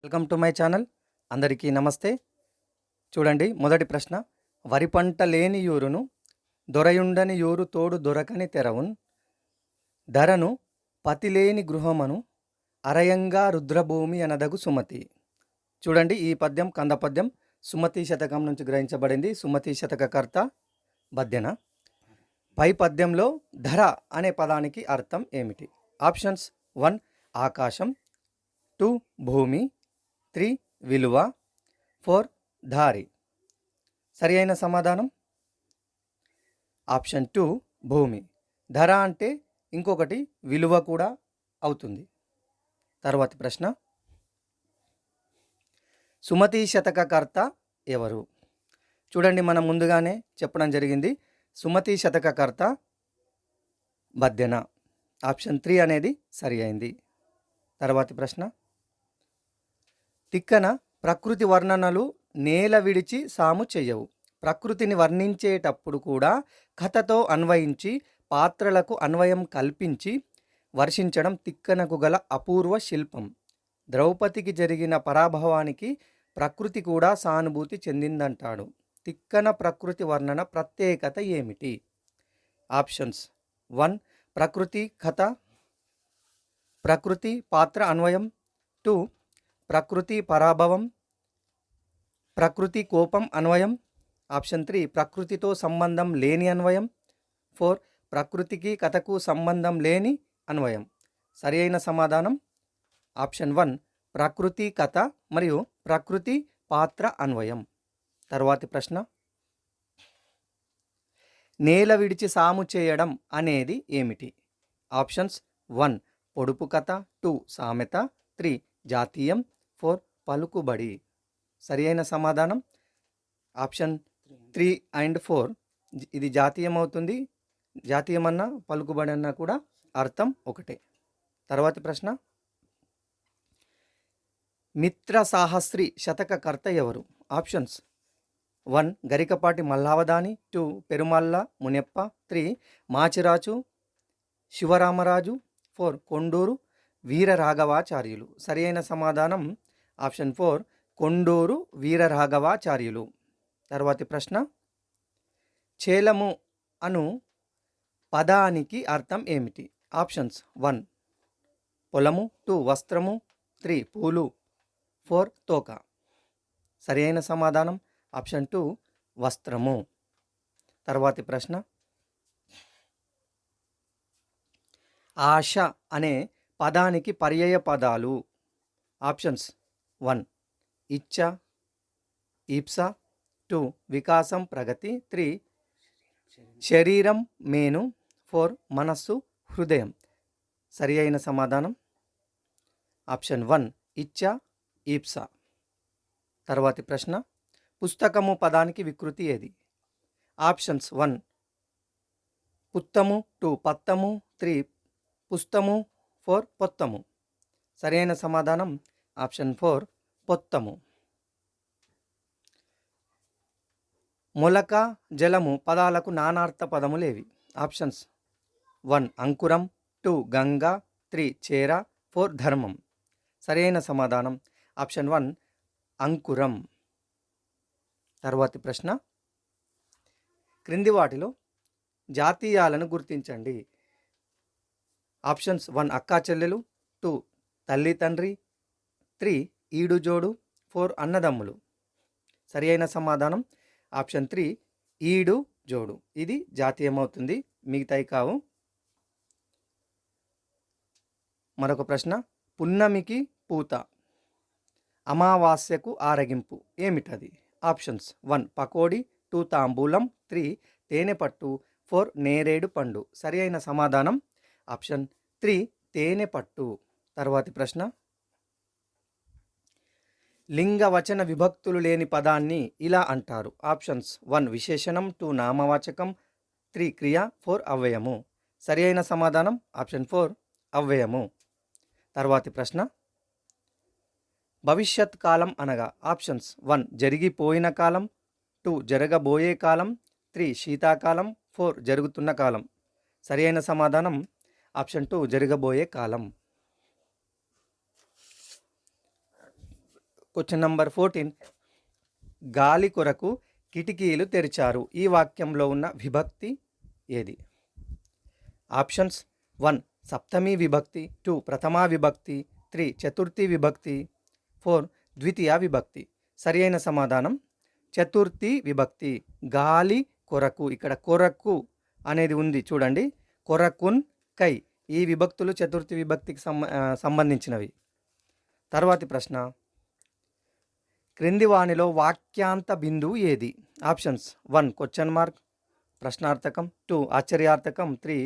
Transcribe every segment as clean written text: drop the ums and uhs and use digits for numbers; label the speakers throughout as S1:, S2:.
S1: Welcome to my channel. అందరికీ నమస్తే. చూడండి, మొదటి ప్రశ్న. వరి పంట లేని యూరును దొరయుండని యూరు తోడు దొరకని తెరవున్ ధరను పతిలేని గృహమను అరయంగా రుద్రభూమి అనదగు సుమతి. చూడండి, ఈ పద్యం కంద పద్యం సుమతి శతకం నుంచి గ్రహించబడింది. సుమతి శతకకర్త బద్దెన. పై పద్యంలో ధర అనే పదానికి అర్థం ఏమిటి? ఆప్షన్స్: 1 ఆకాశం, 2 భూమి, 3 విలువ, 4 దారి. సరి అయిన సమాధానం ఆప్షన్ 2 భూమి. ధర అంటే ఇంకొకటి విలువ కూడా అవుతుంది. తర్వాతి ప్రశ్న. సుమతి శతకకర్త ఎవరు? చూడండి, మనం ముందుగానే చెప్పడం జరిగింది. సుమతి శతకకర్త బద్దెన. ఆప్షన్ 3 అనేది సరి అయింది. తర్వాతి ప్రశ్న. తిక్కన ప్రకృతి వర్ణనలు నేల విడిచి సాము చెయ్యవు. ప్రకృతిని వర్ణించేటప్పుడు కూడా కథతో అన్వయించి పాత్రలకు అన్వయం కల్పించి వర్షించడం తిక్కనకు గల అపూర్వ శిల్పం. ద్రౌపదికి జరిగిన పరాభవానికి ప్రకృతి కూడా సానుభూతి చెందిందంటాడు. తిక్కన ప్రకృతి వర్ణన ప్రత్యేకత ఏమిటి? ఆప్షన్స్: 1 ప్రకృతి కథ, ప్రకృతి పాత్ర అన్వయం, 2 ప్రకృతి పరాభవం, ప్రకృతి కోపం అన్వయం, ఆప్షన్ 3 ప్రకృతితో సంబంధం లేని అన్వయం, 4 ప్రకృతికి కథకు సంబంధం లేని అన్వయం. సరి అయిన సమాధానం ఆప్షన్ 1 ప్రకృతి కథ మరియు ప్రకృతి పాత్ర అన్వయం. తర్వాతి ప్రశ్న. నేల విడిచి సాము చేయడం అనేది ఏమిటి? ఆప్షన్స్: 1 పొడుపు కథ, 2 సామెత, 3 జాతీయం, 4 పలుకుబడి. సరి అయిన సమాధానం ఆప్షన్ 3 అండ్ 4. ఇది జాతీయం అవుతుంది. జాతీయం అన్న పలుకుబడి అన్న కూడా అర్థం ఒకటే. తర్వాతి ప్రశ్న. మిత్ర సాహస్రి శతకకర్త ఎవరు? ఆప్షన్స్: 1 గరికపాటి మల్లావధాని, 2 పెరుమల్ల మునెప్ప, 3 మాచిరాజు శివరామరాజు, 4 కొండూరు వీరరాఘవాచార్యులు. సరి అయిన సమాధానం ఆప్షన్ 4 కొండూరు వీరరాఘవాచార్యులు. తర్వాతి ప్రశ్న. చేలము అను పదానికి అర్థం ఏమిటి? ఆప్షన్స్: 1 పొలము, 2 వస్త్రము, 3 పూలు, 4 తోక. సరి అయిన సమాధానం ఆప్షన్ 2 వస్త్రము. తర్వాతి ప్రశ్న. ఆశ అనే పదానికి పర్యాయ పదాలు. ఆప్షన్స్: 1 ఇచ్చ, ఈప్స, 2 వికాసం ప్రగతి, 3 శరీరం మేను, 4 మనస్సు హృదయం. సరి అయిన సమాధానం ఆప్షన్ 1 ఇచ్చ, ఈప్స. తర్వాతి ప్రశ్న. పుస్తకము పదానికి వికృతి ఏది? ఆప్షన్స్: 1 పుత్తము, 2 పత్తము, 3 పుస్తము, 4 పొత్తము. సరి అయిన సమాధానం ఆప్షన్ 4 పొత్తము. మొలక, జలము పదాలకు నానార్థ పదములేవి? ఆప్షన్స్: 1 అంకురం, 2 గంగ, 3 చేర, 4 ధర్మం. సరి అయిన సమాధానం ఆప్షన్ 1 అంకురం. తర్వాతి ప్రశ్న. క్రింది వాటిలో జాతీయాలను గుర్తించండి. ఆప్షన్స్: 1 అక్కా చెల్లెలు, 2 తల్లి తండ్రి, 3 ఈడు జోడు, 4 అన్నదమ్ములు. సరి అయిన సమాధానం ఆప్షన్ 3 ఈడు జోడు. ఇది జాతీయమవుతుంది, మిగతాయి కావు. మరొక ప్రశ్న. పున్నమికి పూత, అమావాస్యకు ఆరగింపు ఏమిటది? ఆప్షన్స్: 1 పకోడి, 2 తాంబూలం, 3 తేనెపట్టు, 4 నేరేడు పండు. సరి అయిన సమాధానం ఆప్షన్ 3 తేనెపట్టు. తర్వాతి ప్రశ్న. లింగ వచన విభక్తులు లేని పదాన్ని ఇలా అంటారు. ఆప్షన్స్: 1 విశేషణం, 2 నామవాచకం, 3 క్రియ, 4 అవ్యయము. సరి అయిన సమాధానం ఆప్షన్ 4 అవ్యయము. తర్వాతి ప్రశ్న. భవిష్యత్ కాలం అనగా? ఆప్షన్స్: 1 జరిగిపోయిన కాలం, 2 జరగబోయే కాలం, 3 శీతాకాలం, 4 జరుగుతున్న కాలం. సరి అయిన సమాధానం ఆప్షన్ 2 జరగబోయే కాలం. Question number 14. గాలి కొరకు కిటికీలు తెరిచారు. ఈ వాక్యంలో ఉన్న విభక్తి ఏది? ఆప్షన్స్: 1 సప్తమి విభక్తి, 2 ప్రథమా విభక్తి, 3 చతుర్థి విభక్తి, 4 ద్వితీయ విభక్తి. సరి అయిన సమాధానం చతుర్థి విభక్తి. గాలి కొరకు, ఇక్కడ కొరకు అనేది ఉంది చూడండి, కొరకున్ కై, ఈ విభక్తులు చతుర్థి విభక్తికి సంబంధించినవి. తర్వాతి ప్రశ్న, క్రింది వానిలో వాక్యాంత బిందువు ఏది? ఆప్షన్స్: 1 క్వశ్చన్ మార్క్ ప్రశ్నార్థకం, 2 ఆశ్చర్యార్థకం, 3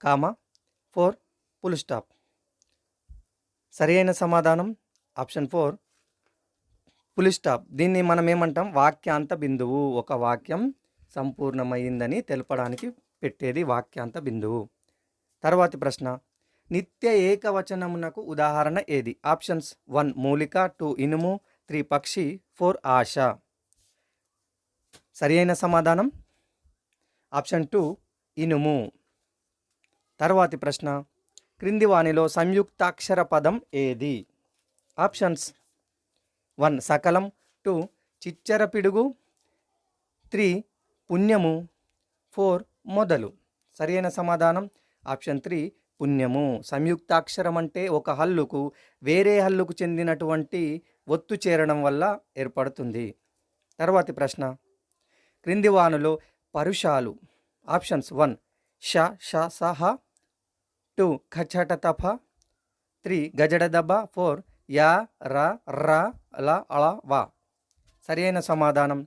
S1: కామా, 4 ఫుల్ స్టాప్. సరి అయిన సమాధానం ఆప్షన్ 4 ఫుల్ స్టాప్. దీన్ని మనం ఏమంటాం? వాక్యాంత బిందువు. ఒక వాక్యం సంపూర్ణమైందని తెలపడానికి పెట్టేది వాక్యాంత బిందువు. తర్వాతి ప్రశ్న, నిత్య ఏకవచనమునకు ఉదాహరణ ఏది? ఆప్షన్స్: 1 మూలిక, 2 ఇనుము, 3 పక్షి, 4 ఆశ. సరి అయిన సమాధానం ఆప్షన్ 2 ఇనుము. తర్వాతి ప్రశ్న, క్రింది వానిలో సంయుక్తాక్షర పదం ఏది? ఆప్షన్స్: 1 సకలం, 2 చిచ్చర పిడుగు, 3 పుణ్యము, 4 మొదలు. సరి అయిన సమాధానం ఆప్షన్ 3 పుణ్యము. సంయుక్తాక్షరం అంటే ఒక హల్లుకు వేరే హల్లుకు చెందినటువంటి ఒత్తు చేరడం వల్ల ఏర్పడుతుంది. తర్వాతి ప్రశ్న, క్రింది వానులో పరుషాలు. ఆప్షన్స్: 1 ష ష సహ, 2 ఖచట తఫ, 3 గజడ దబ, 4 యా ర ర ల అళ వ. సరి అయిన సమాధానం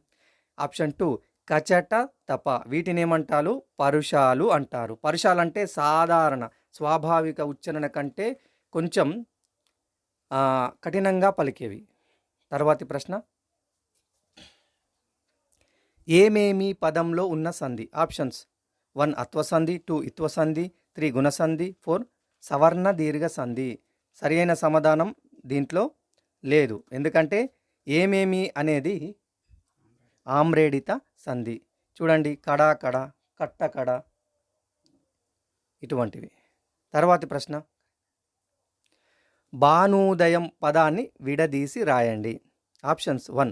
S1: ఆప్షన్ 2 కచట తప. వీటిని ఏమంటారు? పరుషాలు అంటారు. పరుషాలు అంటే సాధారణ స్వాభావిక ఉచ్చారణ కంటే కొంచెం కఠినంగా పలికేవి. తర్వాతి ప్రశ్న, ఏమేమి పదంలో ఉన్న సంధి? ఆప్షన్స్: 1 అత్వసంధి, 2 ఇత్వసంధి, 3 గుణసంధి, 4 సవర్ణ దీర్ఘ సంధి. సరి అయిన సమాధానం దీంట్లో లేదు. ఎందుకంటే ఏమేమి అనేది ఆమ్రేడిత సంధి. చూడండి, కడ కడ, కట్ట కడ, ఇటువంటివి. తర్వాతి ప్రశ్న, భానుదయం పదాన్ని విడదీసి రాయండి. ఆప్షన్స్: 1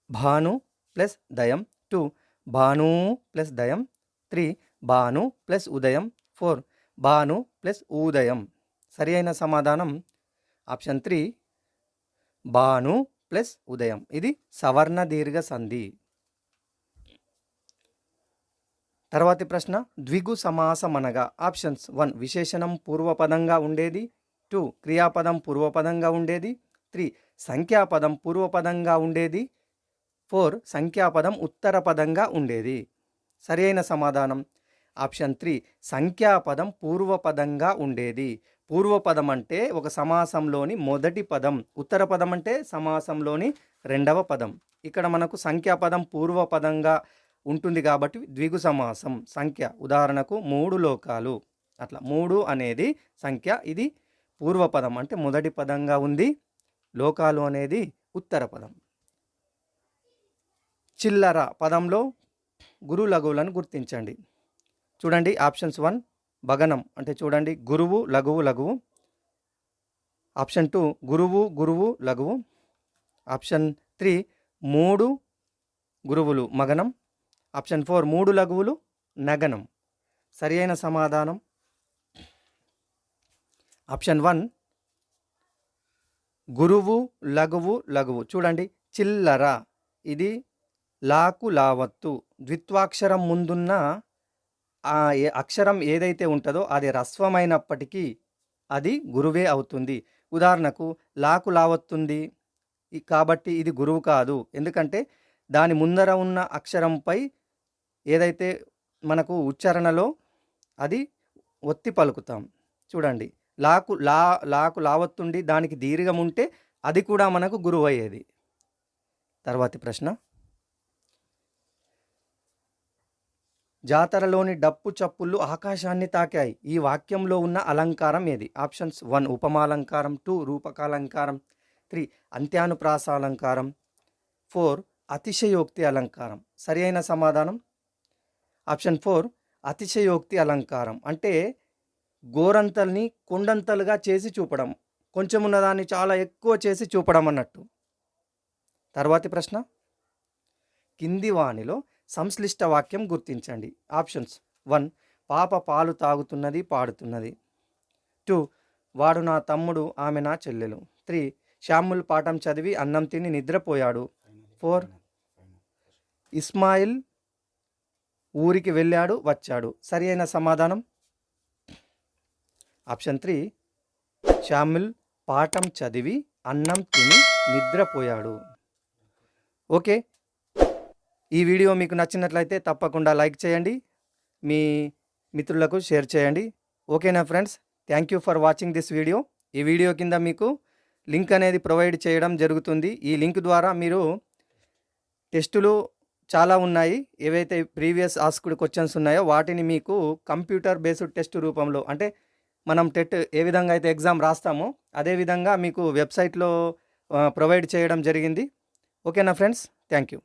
S1: భాను ప్లస్ దయం, 2 భాను ప్లస్ దయం, 3 భాను ప్లస్ ఉదయం, 4 భాను ప్లస్ ఉదయం. సరి అయిన సమాధానం ఆప్షన్ 3 భాను ప్లస్ ఉదయం. ఇది సవర్ణ దీర్ఘ సంధి. తర్వాతి ప్రశ్న, ద్విగు సమాసం అనగా? ఆప్షన్స్: 1 విశేషణం పూర్వపదంగా ఉండేది, 2 క్రియాపదం పూర్వపదంగా ఉండేది, 3 సంఖ్యాపదం పూర్వపదంగా ఉండేది, 4 సంఖ్యాపదం ఉత్తరపదంగా ఉండేది. సరి అయిన సమాధానం ఆప్షన్ 3 సంఖ్యాపదం పూర్వపదంగా ఉండేది. పూర్వపదం అంటే ఒక సమాసంలోని మొదటి పదం, ఉత్తరపదం అంటే సమాసంలోని రెండవ పదం. ఇక్కడ మనకు సంఖ్యాపదం పూర్వపదంగా ఉంటుంది కాబట్టి ద్విగు సమాసం. సంఖ్య ఉదాహరణకు 3 లోకాలు, అట్లా 3 అనేది సంఖ్య, ఇది పూర్వపదం అంటే మొదటి పదంగా ఉంది. లోకాలు అనేది ఉత్తర పదం. చిల్లర పదంలో గురు లఘువులను గుర్తించండి. చూడండి, ఆప్షన్స్: 1 భగనం అంటే చూడండి గురువు లఘువు లఘువు, ఆప్షన్ 2 గురువు గురువు లఘువు, ఆప్షన్ 3 3 గురువులు మగనం, ఆప్షన్ 4 3 లఘువులు నగనం. సరి అయిన సమాధానం ఆప్షన్ 1 గురువు లఘువు లఘువు. చూడండి, చిల్లర ఇది లాకు లావత్తు, ద్విత్వాక్షరం ముందున్న అక్షరం ఏదైతే ఉంటుందో అది రస్వమైనప్పటికీ అది గురువే అవుతుంది. ఉదాహరణకు లాకు లావత్తుంది కాబట్టి ఇది గురువు కాదు. ఎందుకంటే దాని ముందర ఉన్న అక్షరంపై ఏదైతే మనకు ఉచ్చారణలో అది ఒత్తి పలుకుతాం. చూడండి, లాకు లావత్తుండి దానికి దీర్ఘం ఉంటే అది కూడా మనకు గురువు అయ్యేది. తర్వాతి ప్రశ్న, జాతరలోని డప్పు చప్పుళ్ళు ఆకాశాన్ని తాకాయి. ఈ వాక్యంలో ఉన్న అలంకారం ఏది? ఆప్షన్స్: 1 ఉపమాలంకారం, 2 రూపకాలంకారం, 3 అంత్యానుప్రాసాలంకారం, 4 అతిశయోక్తి అలంకారం. సరి అయిన సమాధానం ఆప్షన్ 4 అతిశయోక్తి అలంకారం. అంటే గోరంతల్ని కొండంతలుగా చేసి చూపడం, కొంచెం ఉన్నదాన్ని చాలా ఎక్కువ చేసి చూపడం అన్నట్టు. తర్వాతి ప్రశ్న, కింది వానిలో సంశ్లిష్ట వాక్యం గుర్తించండి. ఆప్షన్స్: 1, పాప పాలు తాగుతున్నది పాడుతున్నది. 2, వాడు నా తమ్ముడు ఆమె నా చెల్లెలు. 3, శ్యాముల్ పాఠం చదివి అన్నం తిని నిద్రపోయాడు. 4, ఇస్మాయిల్ ఊరికి వెళ్ళాడు వచ్చాడు. సరి అయిన సమాధానం ఆప్షన్ 3, శ్యాముల్ పాఠం చదివి అన్నం తిని నిద్రపోయాడు. ఓకే, ఈ వీడియో మీకు నచ్చినట్లయితే తప్పకుండా లైక్ చేయండి, మీ మిత్రులకు షేర్ చేయండి. ఓకేనా friends, thank you for watching this video. ఈ వీడియో కింద మీకు లింక్ అనేది ప్రొవైడ్ చేయడం జరుగుతుంది. ఈ లింక్ ద్వారా మీరు టెస్టులు చాలా ఉన్నాయి, ఏవైతే ప్రీవియస్ ఆస్క్డ్ క్వశ్చన్స్ ఉన్నాయో వాటిని మీకు కంప్యూటర్ బేస్డ్ టెస్ట్ రూపంలో, అంటే మనం టెట్ ఏ విధంగా అయితే ఎగ్జామ్ రాస్తామో అదేవిధంగా మీకు వెబ్సైట్లో ప్రొవైడ్ చేయడం జరిగింది. ఓకేనా ఫ్రెండ్స్, థ్యాంక్ యూ.